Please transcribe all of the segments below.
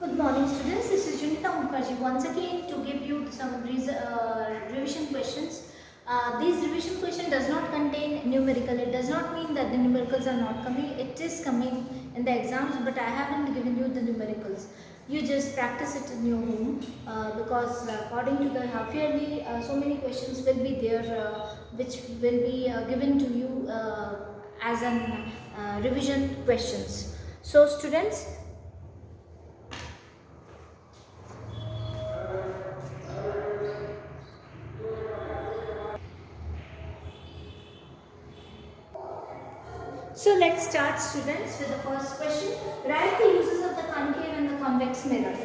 Good morning students, this is Junita Mukherjee once again to give you some revision questions. These revision question does not contain numerical. It does not mean that the numericals are not coming. It is coming in the exams, but I haven't given you the numericals. You just practice it in your home because according to the half yearly, so many questions will be there which will be given to you as an revision questions. So students, so let's start students with the first question. Write the uses of the concave and the convex mirror.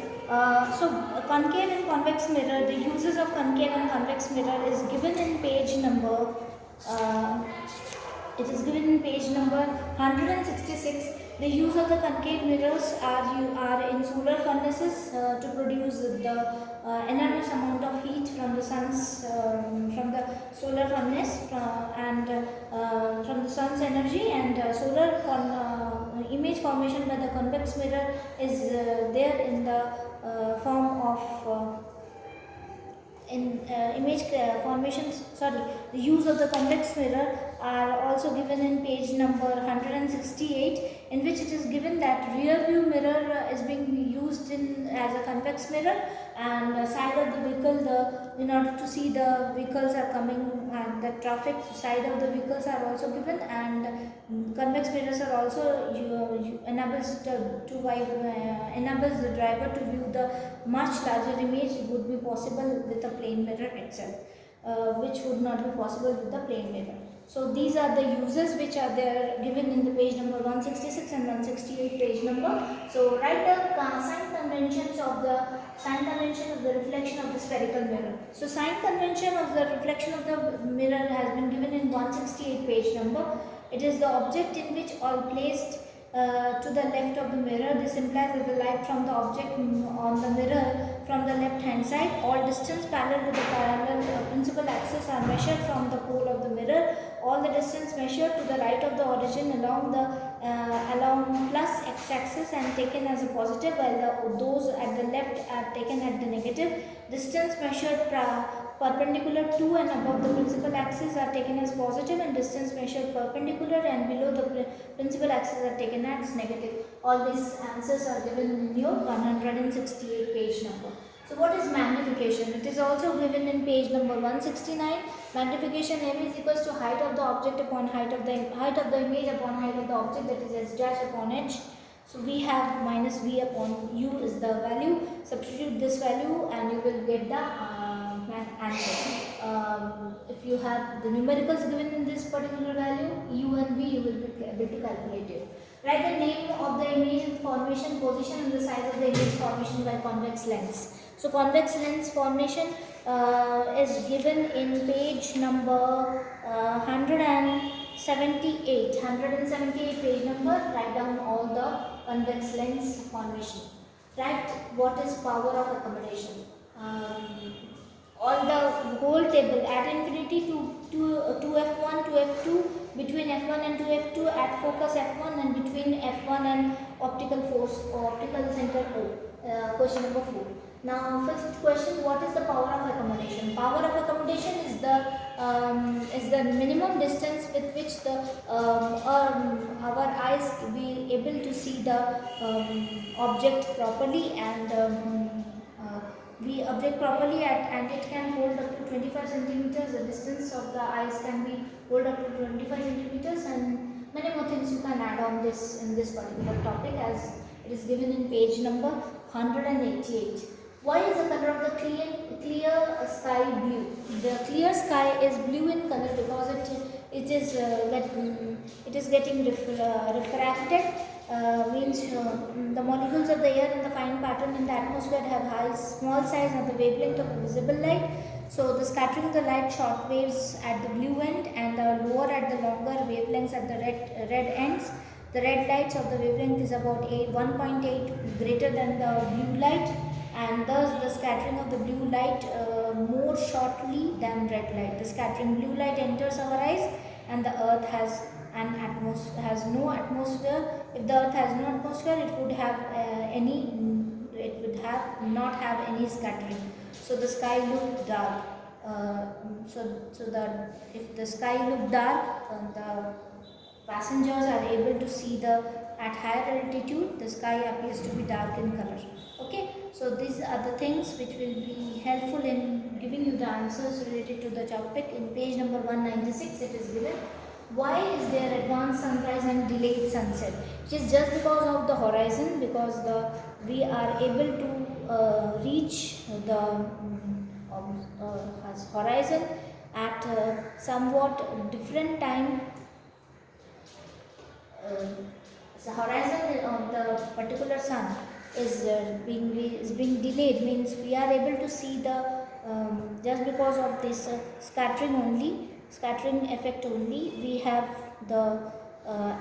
Concave and convex mirror, the uses of concave and convex mirror is given in page number uh, it is given in page number 166. The use of the concave mirrors are in solar furnaces to produce the enormous amount of heat from the sun's from the solar furnace and from the sun's energy, and solar image formation by the convex mirror is there in the form of image formations, sorry, the use of the convex mirror are also given in page number 168, in which it is given that rear view mirror is being used as a convex mirror, and side of the vehicle, in order to see the vehicles are coming, and the traffic side of the vehicles are also given, and convex mirrors are also enables the driver to view the much larger image would be possible with a plane mirror itself, which would not be possible with the plane mirror. So these are the uses which are there given in the page number 166 and 168 page number. So write the sign convention of the reflection of the spherical mirror. So sign convention of the reflection of the mirror has been given in 168 page number. It is the object in which all placed to the left of the mirror. This implies that the light from the object on the mirror from the left hand side, all distance parallel to the parallel principal axis are measured from the pole of the mirror. All the distance measured to the right of the origin along plus x axis and taken as a positive, while those at the left are taken at the negative. Distance measured perpendicular to and above the principal axis are taken as positive, and distance measured perpendicular and below the principal axis are taken as negative. All these answers are given in your 168 page number. So what is magnification? It is also given in page number 169. Magnification m is equals to height of the object upon height of the image upon height of the object, that is s dash upon h. So we have minus v upon u is the value. Substitute this value and you will get the answer. If you have the numericals given in this particular value, u and v, you will be able to calculate it. Write the name of the image formation, position and the size of the image formation by convex lens. So convex lens formation is given in page number 178 page number. Write down all the convex lens formation. Write what is power of accommodation. All the whole table at infinity to f1 to f2, between f1 and 2f2, at focus f1, and between f1 and optical force or optical center O. Question number 4. Now fifth question, what is the power of accommodation? Power of accommodation is the minimum distance with which our eyes will be able to see the object properly, and we object properly and it can hold up to 25 centimeters. The distance of the eyes can be hold up to 25 centimeters, and many more things you can add on this in this particular topic, as it is given in page number 188. Why is the color of the clear sky blue? The clear sky is blue in color because it is getting refracted. Means the molecules of the air in the fine pattern in the atmosphere have small size and the wavelength of the visible light. So the scattering of the light short waves at the blue end and the lower at the longer wavelengths at the red ends. The red lights of the wavelength is about 1.8 greater than the blue light, and thus the scattering of the blue light more shortly than red light. The scattering blue light enters our eyes, and the earth has no atmosphere. If the earth has no atmosphere, it would have it would have not have any scattering. So the sky looked dark. So that if the sky looked dark, the passengers are able to see the at higher altitude the sky appears to be dark in color. Okay, so these are the things which will be helpful in giving you the answers related to the topic. In page number 196 it is given, why is there advanced sunrise and delayed sunset? It is just because of the horizon, because we are able to reach the horizon at somewhat different time. The horizon of the particular sun is being delayed, means we are able to see the just because of this scattering effect only, we have the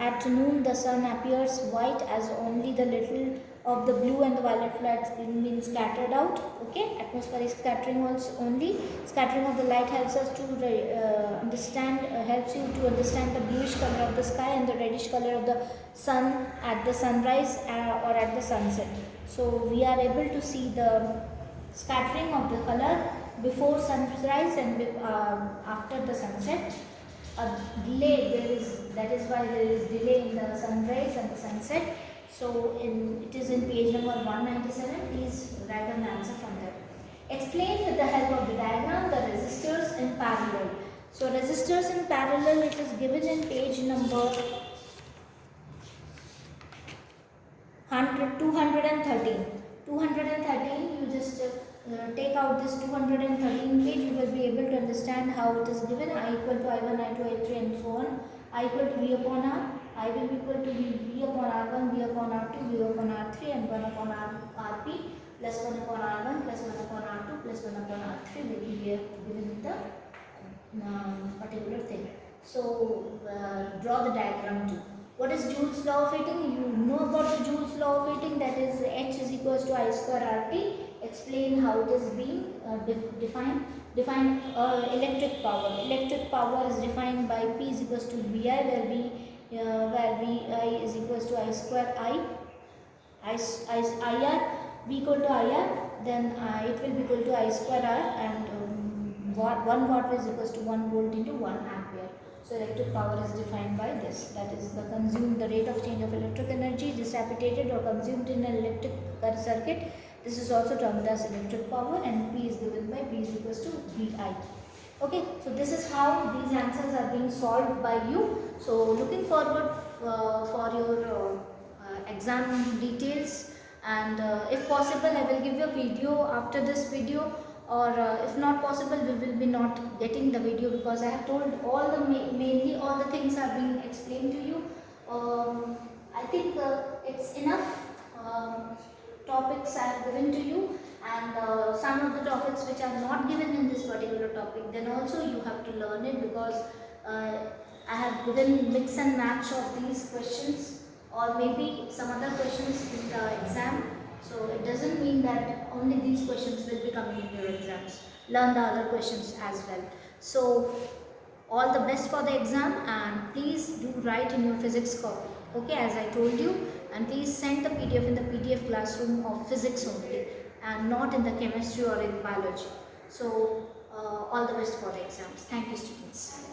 at noon the sun appears white as only the little of the blue and the violet lights being scattered out. Okay, atmospheric scattering also only. Scattering of the light helps us to understand, helps you to understand the bluish color of the sky and the reddish color of the sun at the sunrise or at the sunset. So we are able to see the scattering of the color before sunrise and after the sunset. A delay that is why there is delay in the sunrise and the sunset. So it is in page number 197. Please write an answer from there. Explain with the help of the diagram the resistors in parallel. So resistors in parallel, it is given in page number 213. 213, you just take out this 213 page, you will be able to understand how it is given. I equal to I1, I2, I3 and so on. I equal to V upon R, I will be equal to V upon R1, V upon R2, V upon R3 and 1 upon Rp plus 1 upon R1 plus 1 upon R2 plus 1 upon R3 will be given the particular thing. So draw the diagram too. What is Joule's law of heating? You know about the Joule's law of heating, that is H is equals to I square RT. Explain how it is being defined. Define electric power. Electric power is defined by P is equals to VI, where VI is equals to I square IR, V equal to IR, then it will be equal to I square R, and 1 watt is equals to 1 volt into 1 ampere. So electric power is defined by this, that is the rate of change of electric energy dissipated or consumed in an electric circuit. This is also termed as electric power, and P is given by P is equals to VI. Okay, so this is how these answers are being solved by you. So looking forward for your exam details, and if possible I will give you a video after this video, or if not possible we will be not getting the video, because I have told all the mainly all the things are being explained to you. I think it's enough topics I have given to you, and some of the topics which are not given in this particular topic, then also you have to learn it, because I have given mix and match of these questions, or maybe some other questions in the exam. So it doesn't mean that only these questions will be coming in your exams. Learn the other questions as well. So all the best for the exam, and please do write in your physics copy. Okay, as I told you, and please send the PDF in the PDF classroom of physics only, and not in the chemistry or in biology. So all the best for the exams. Thank you, students.